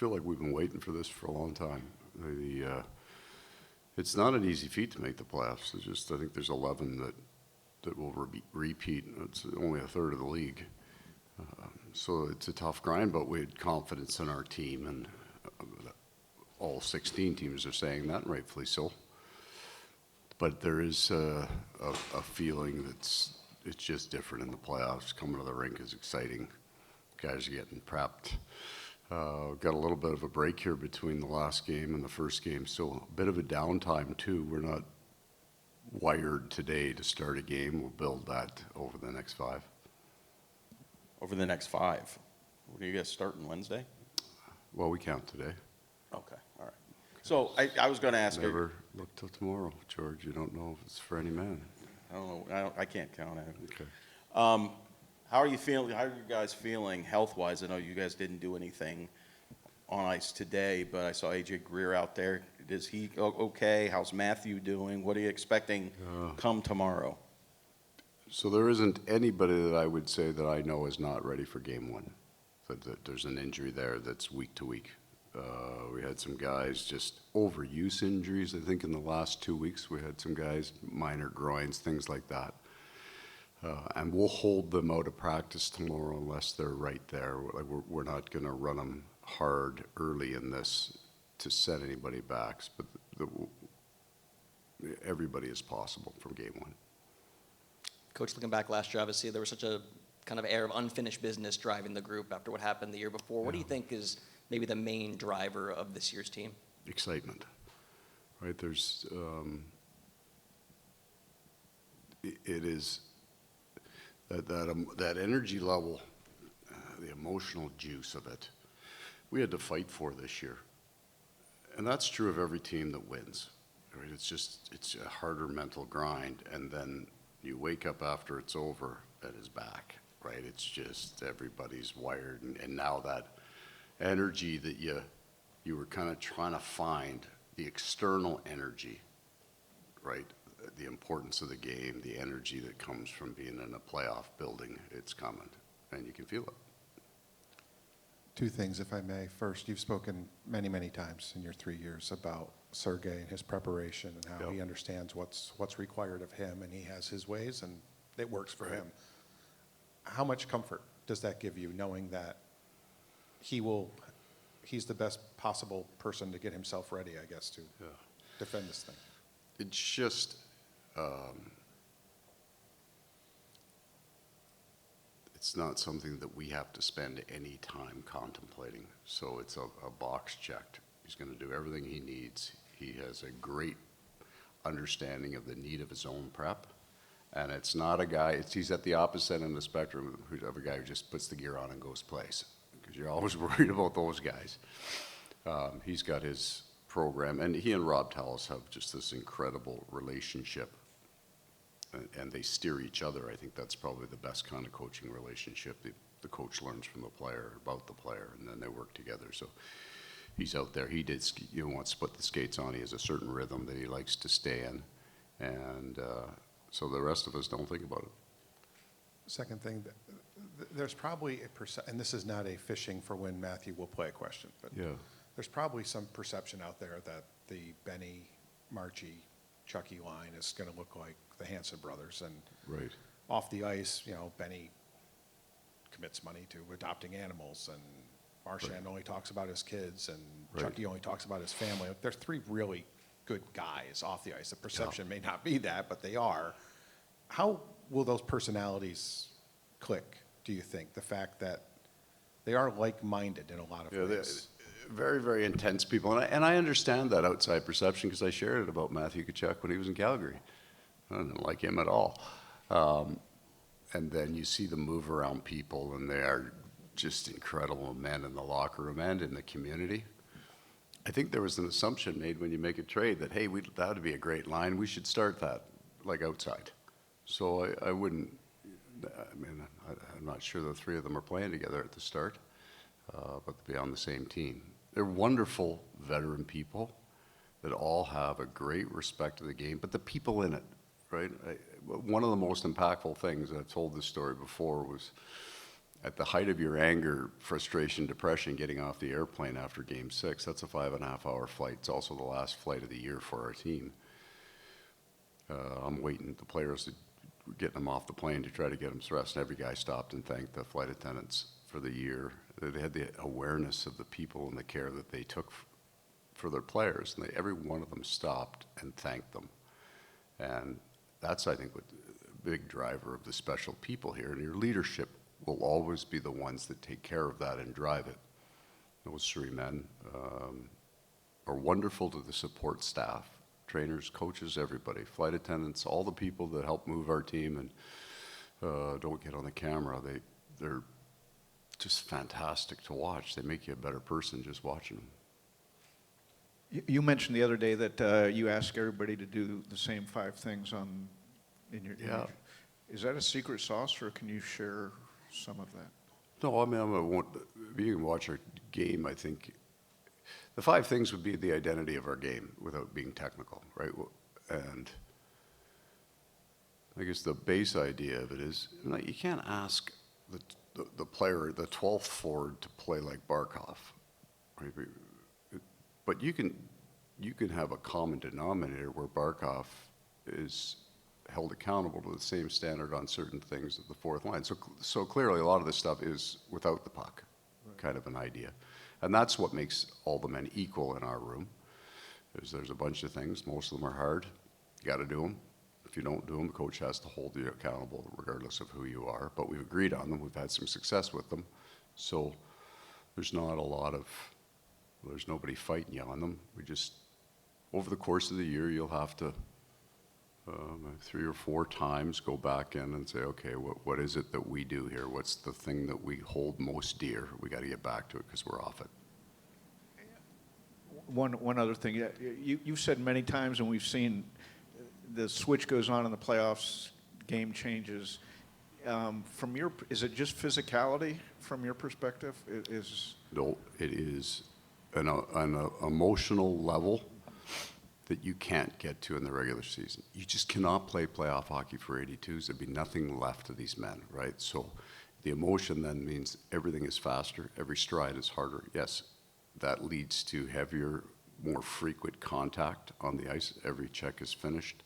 feel like we've been waiting for this for a long time. It's not an easy feat to make the playoffs. I think there's 11 that will repeat. It's only a third of the league. So it's a tough grind, but we had confidence in our team, and all 16 teams are saying that, and rightfully so. But there is a feeling it's just different in the playoffs. Coming to the rink is exciting. Guys are getting prepped. Got a little bit of a break here between the last game and the first game, so a bit of a downtime too. We're not wired today to start a game. We'll build that over the next 5. Over the next 5. What are you guys starting Wednesday? Well, we count today. Okay, all right. So I was going to ask. Never look till tomorrow, George. You don't know if it's for any man. I don't know. I can't count it. Okay. How are you feeling? How are you guys feeling health-wise? I know you guys didn't do anything on ice today, but I saw AJ Greer out there. Is he okay? How's Matthew doing? What are you expecting come tomorrow? So there isn't anybody that I would say that I know is not ready for game 1. That there's an injury there that's week to week. We had some guys just overuse injuries. I think in the last 2 weeks we had some guys, minor groins, things like that. And we'll hold them out of practice tomorrow unless they're right there. We're not going to run them hard early in this to set anybody back. But everybody is possible from game 1. Coach, looking back last year, obviously there was such a kind of air of unfinished business driving the group after what happened the year before. What do you think is maybe the main driver of this year's team? Excitement, right? There's, it is that energy level, the emotional juice of it, we had to fight for this year. And that's true of every team that wins, right? It's a harder mental grind, and then you wake up after it's over and it's back, right? It's just everybody's wired, and now that energy that you were kind of trying to find, the external energy, right? The importance of the game, the energy that comes from being in a playoff building, it's coming, and you can feel it. 2 things, if I may. First, you've spoken many, many times in your 3 years about Sergei and his preparation and how he understands what's required of him, and he has his ways, and it works for him. How much comfort does that give you, knowing that he's the best possible person to get himself ready, I guess, to defend this thing? It's just, it's not something that we have to spend any time contemplating. So it's a box checked. He's going to do everything he needs. He has a great understanding of the need of his own prep. And it's not a guy, he's at the opposite end of the spectrum of a guy who just puts the gear on and goes plays. Because you're always worried about those guys. He's got his program, and he and Rob Tallis have just this incredible relationship. And they steer each other. I think that's probably the best kind of coaching relationship. The coach learns from the player about the player, and then they work together. So he's out there. He wants to put the skates on. He has a certain rhythm that he likes to stay in, and so the rest of us don't think about it. Second thing, there's probably and this is not a fishing for when Matthew will play question, but there's probably some perception out there that the Benny, Marchie, Chucky line is going to look like the Hanson brothers, and off the ice, Benny commits money to adopting animals, and Marchand only talks about his kids, and Chucky only talks about his family. There's 3 really good guys off the ice. The perception may not be that, but they are. How will those personalities click, do you think? The fact that they are like-minded in a lot of ways. Very, very intense people. And I understand that outside perception because I shared it about Matthew Tkachuk when he was in Calgary. I didn't like him at all. And then you see them move around people, and they are just incredible men in the locker room and in the community. I think there was an assumption made when you make a trade that, hey, that would be a great line. We should start that, like, outside. So I wouldn't, I'm not sure the 3 of them are playing together at the start, but to be on the same team. They're wonderful veteran people that all have a great respect of the game, but the people in it, right? One of the most impactful things, and I've told this story before, was at the height of your anger, frustration, depression, getting off the airplane after Game 6, that's a 5.5-hour flight. It's also the last flight of the year for our team. I'm waiting, the players, getting them off the plane to try to get them stressed. And every guy stopped and thanked the flight attendants for the year. They had the awareness of the people and the care that they took for their players. And every one of them stopped and thanked them. And that's, I think, what the big driver of the special people here. And your leadership will always be the ones that take care of that and drive it. Those three men are wonderful to the support staff, trainers, coaches, everybody, flight attendants, all the people that help move our team and don't get on the camera. They're just fantastic to watch. They make you a better person just watching them. You mentioned the other day that you ask everybody to do the same 5 things in your. Yeah. Is that a secret sauce, or can you share some of that? No, I mean, if you can watch our game, I think the 5 things would be the identity of our game without being technical, right? And I guess the base idea of it is, you can't ask the player, the 12th forward, to play like Barkov, right? But you can have a common denominator where Barkov is held accountable to the same standard on certain things at the fourth line. So clearly a lot of this stuff is without the puck, kind of an idea. And that's what makes all the men equal in our room. There's a bunch of things. Most of them are hard. You got to do them. If you don't do them, the coach has to hold you accountable regardless of who you are. But we've agreed on them. We've had some success with them. So there's nobody fighting you on them. We just, over the course of the year, you'll have to 3 or 4 times go back in and say, okay, what is it that we do here? What's the thing that we hold most dear? We got to get back to it because we're off it. One other thing, you've said many times, and we've seen the switch goes on in the playoffs, game changes. Is it just physicality from your perspective? No, it is an emotional level that you can't get to in the regular season. You just cannot play playoff hockey for 82s. There'd be nothing left of these men, right? So the emotion then means everything is faster, every stride is harder. Yes, that leads to heavier, more frequent contact on the ice. Every check is finished.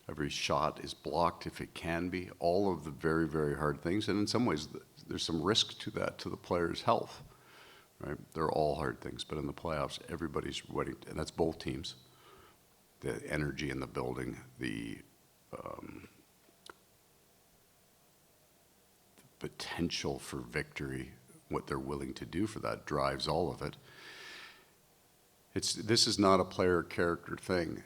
Every shot is blocked if it can be. All of the very, very hard things. And in some ways, there's some risk to that, to the player's health, right? They're all hard things. But in the playoffs, everybody's waiting, and that's both teams. The energy in the building, the potential for victory, what they're willing to do for that drives all of it. This is not a player character thing.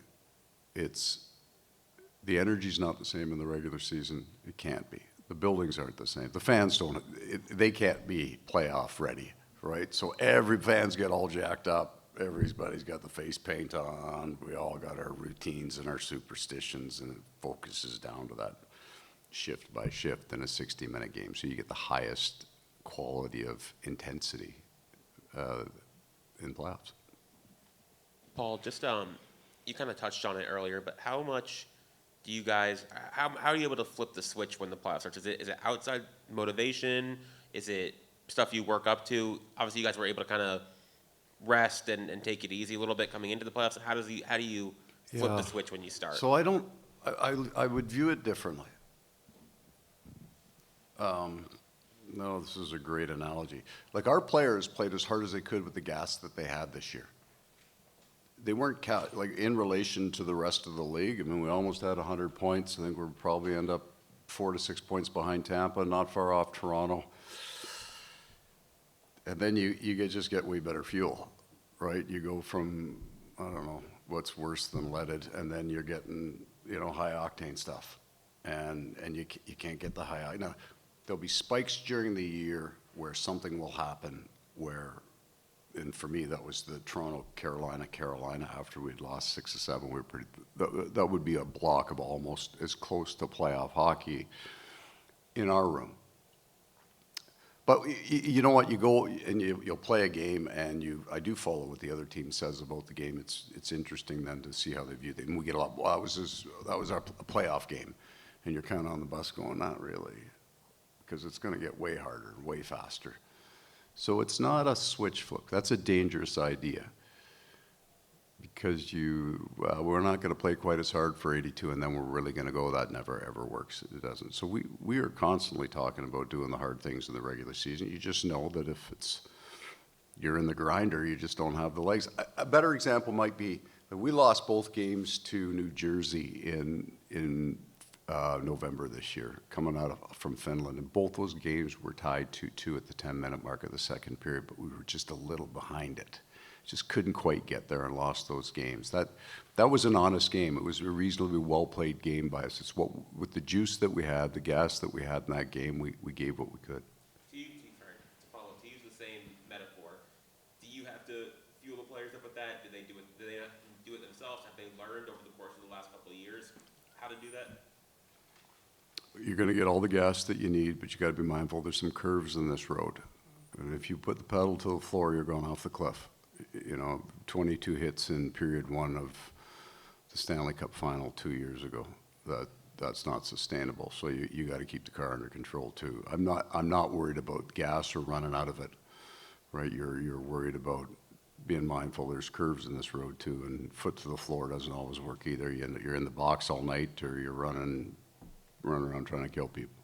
The energy's not the same in the regular season. It can't be. The buildings aren't the same. The fans they can't be playoff ready, right? So every fans get all jacked up. Everybody's got the face paint on. We all got our routines and our superstitions, and it focuses down to that shift by shift in a 60-minute game. So you get the highest quality of intensity in playoffs. Paul, just you kind of touched on it earlier, but how much do you guys? How are you able to flip the switch when the playoffs starts? Is it outside motivation? Is it stuff you work up to? Obviously, you guys were able to kind of rest and take it easy a little bit coming into the playoffs. How do you flip the switch when you start? So I would view it differently. No, this is a great analogy. Like, our players played as hard as they could with the gas that they had this year. They weren't like in relation to the rest of the league. I mean, we almost had 100 points. I think we'll probably end up 4 to 6 points behind Tampa, not far off Toronto. And then you just get way better fuel, right? You go from, I don't know, what's worse than leaded, and then you're getting, high octane stuff. And you can't get the high. Now, there'll be spikes during the year where something will happen where, and for me, that was the Toronto, Carolina after we'd lost 6 or 7. We were that would be a block of almost as close to playoff hockey in our room. But you know what? You go and you'll play a game, and I do follow what the other team says about the game. It's interesting then to see how they view it. And we get a lot. Well, that was our playoff game, and you're kind of on the bus going, not really. because it's going to get way harder, way faster. So it's not a switch flip. That's a dangerous idea. Because we're not going to play quite as hard for 82, and then we're really going to go. That never ever works. It doesn't. So we are constantly talking about doing the hard things in the regular season. You just know that if you're in the grinder, you just don't have the legs. A better example might be that we lost both games to New Jersey in November this year, coming from Finland, and both those games were tied 2-2 at the 10-minute mark of the second period, but we were just a little behind it. Just couldn't quite get there and lost those games. That was an honest game. It was a reasonably well-played game by us. It's with the juice that we had, the gas that we had in that game, we gave what we could. To use the same metaphor, do you have to fuel the players up with that? Do they do it themselves? Have they learned over the course of the last couple of years how to do that? You're going to get all the gas that you need, but you got to be mindful. There's some curves in this road, and if you put the pedal to the floor, you're going off the cliff. 22 hits in period one of the Stanley Cup final 2 years ago. That's not sustainable. So you got to keep the car under control too. I'm not worried about gas or running out of it, right? You're worried about being mindful. There's curves in this road too, and foot to the floor doesn't always work either. You're in the box all night, or you're running around trying to kill people.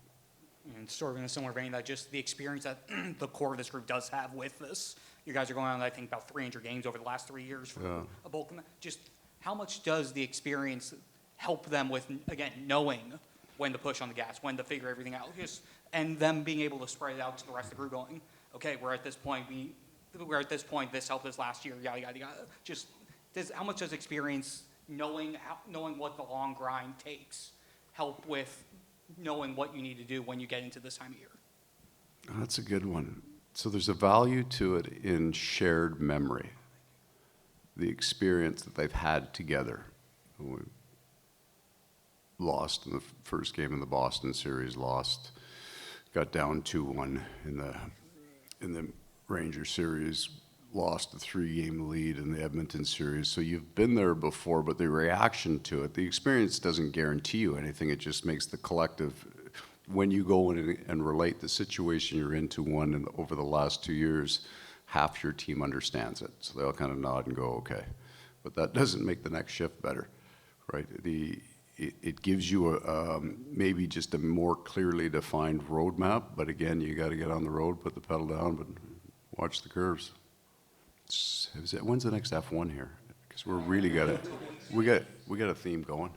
And sort of in a similar vein, that just the experience that the core of this group does have with this. You guys are going on, I think, about 300 games over the last 3 years for a bulk of them. Just how much does the experience help them with, again, knowing when to push on the gas, when to figure everything out, and them being able to spread it out to the rest of the group going, okay, we're at this point, this helped us last year, yada, yada, yada. Just how much does experience, knowing what the long grind takes, help with knowing what you need to do when you get into this time of year? That's a good one. So there's a value to it in shared memory, the experience that they've had together. We lost in the first game in the Boston series, got down 2-1 in the Rangers series, lost the 3-game lead in the Edmonton series. So you've been there before, but the reaction to it, the experience doesn't guarantee you anything. It just makes the collective, when you go in and relate the situation you're into one, and over the last 2 years, half your team understands it. So they all kind of nod and go, okay. But that doesn't make the next shift better, right? It gives you maybe just a more clearly defined roadmap. But again, you got to get on the road, put the pedal down, but watch the curves. When's the next F1 here? Because we're really we got a theme going.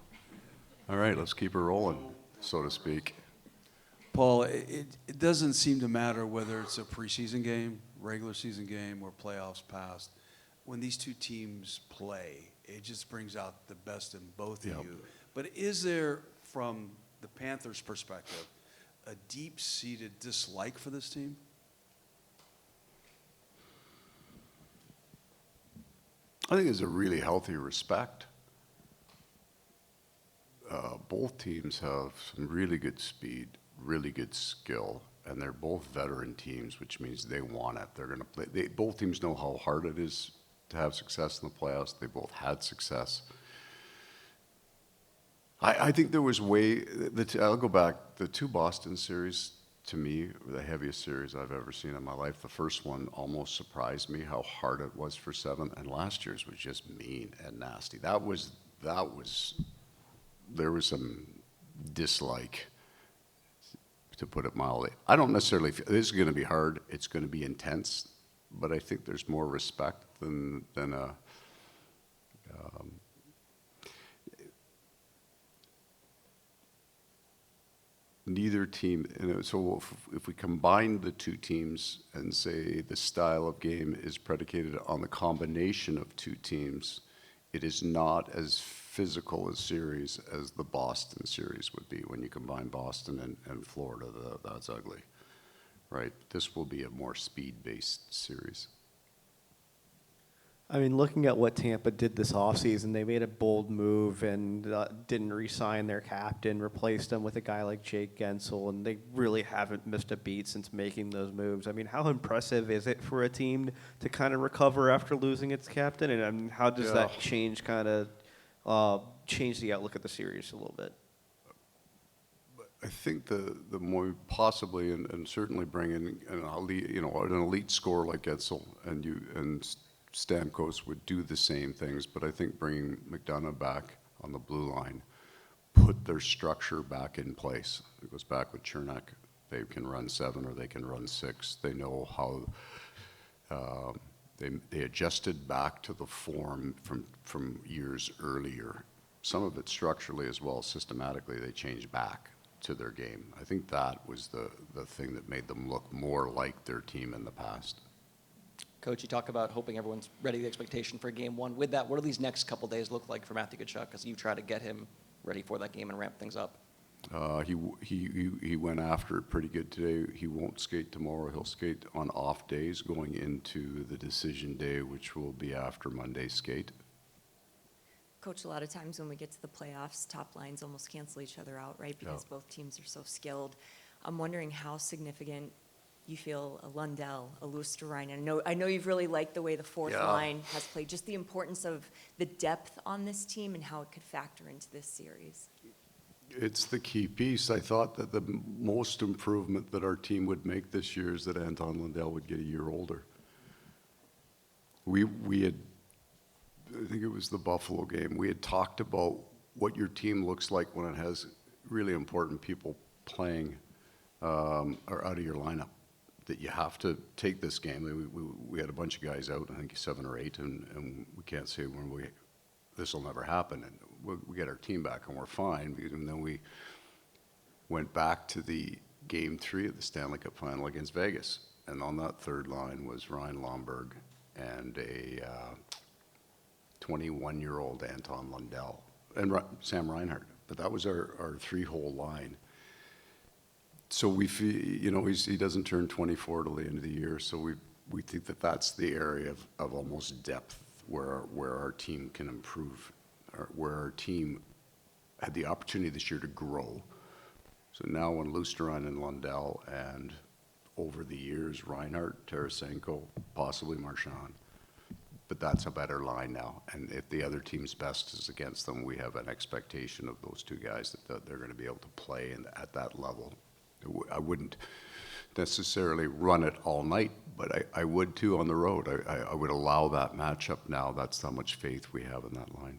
All right, let's keep it rolling, so to speak. Paul, it doesn't seem to matter whether it's a preseason game, regular season game, or playoffs past. When these two teams play, it just brings out the best in both of you. But is there, from the Panthers' perspective, a deep-seated dislike for this team? I think there's a really healthy respect. Both teams have some really good speed, really good skill, and they're both veteran teams, which means they want it. They're going to play. Both teams know how hard it is to have success in the playoffs. They both had success. I think there was I'll go back. The two Boston series, to me, were the heaviest series I've ever seen in my life. The first one almost surprised me how hard it was for 7, and last year's was just mean and nasty. There was some dislike, to put it mildly. I don't necessarily feel this is going to be hard. It's going to be intense, but I think there's more respect than neither team. So if we combine the two teams and say the style of game is predicated on the combination of two teams, it is not as physical a series as the Boston series would be. When you combine Boston and Florida, that's ugly, right? This will be a more speed-based series. I mean, looking at what Tampa did this offseason, they made a bold move and didn't re-sign their captain, replaced him with a guy like Jake Gensel, and they really haven't missed a beat since making those moves. I mean, how impressive is it for a team to kind of recover after losing its captain? And I mean, how does that change the outlook of the series a little bit? I think the more possibly, and certainly bring in an elite, an elite scorer like Edsel and Stamkos would do the same things, but I think bringing McDonough back on the blue line put their structure back in place. It goes back with Chernak. They can run 7 or they can run 6. They know how they adjusted back to the form from years earlier. Some of it structurally as well, systematically, they changed back to their game. I think that was the thing that made them look more like their team in the past. Coach, you talk about hoping everyone's ready to the expectation for game one. With that, what do these next couple days look like for Matthew Tkachuk as you try to get him ready for that game and ramp things up? He went after it pretty good today. He won't skate tomorrow. He'll skate on off days going into the decision day, which will be after Monday's skate. Coach, a lot of times when we get to the playoffs, top lines almost cancel each other out, right? Because both teams are so skilled. I'm wondering how significant you feel a Lundell, a Luostarinen. I know you've really liked the way the fourth line has played. Just the importance of the depth on this team and how it could factor into this series. It's the key piece. I thought that the most improvement that our team would make this year is that Anton Lundell would get a year older. We had, I think it was the Buffalo game, we had talked about what your team looks like when it has really important people playing or out of your lineup. That you have to take this game. We had a bunch of guys out, I think 7 or 8, and we can't say when this will never happen. And we get our team back and we're fine. And then we went back to the game 3 of the Stanley Cup final against Vegas. And on that third line was Ryan Lomberg and a 21-year-old Anton Lundell and Sam Reinhart. But that was our 3-hole line. So we feel, he doesn't turn 24 till the end of the year. So we think that that's the area of almost depth where our team can improve, or where our team had the opportunity this year to grow. So now when Luostarinen and Lundell and over the years, Reinhart, Tarasenko, possibly Marchand, but that's a better line now. And if the other team's best is against them, we have an expectation of those two guys that they're going to be able to play at that level. I wouldn't necessarily run it all night, but I would too on the road. I would allow that matchup now. That's how much faith we have in that line.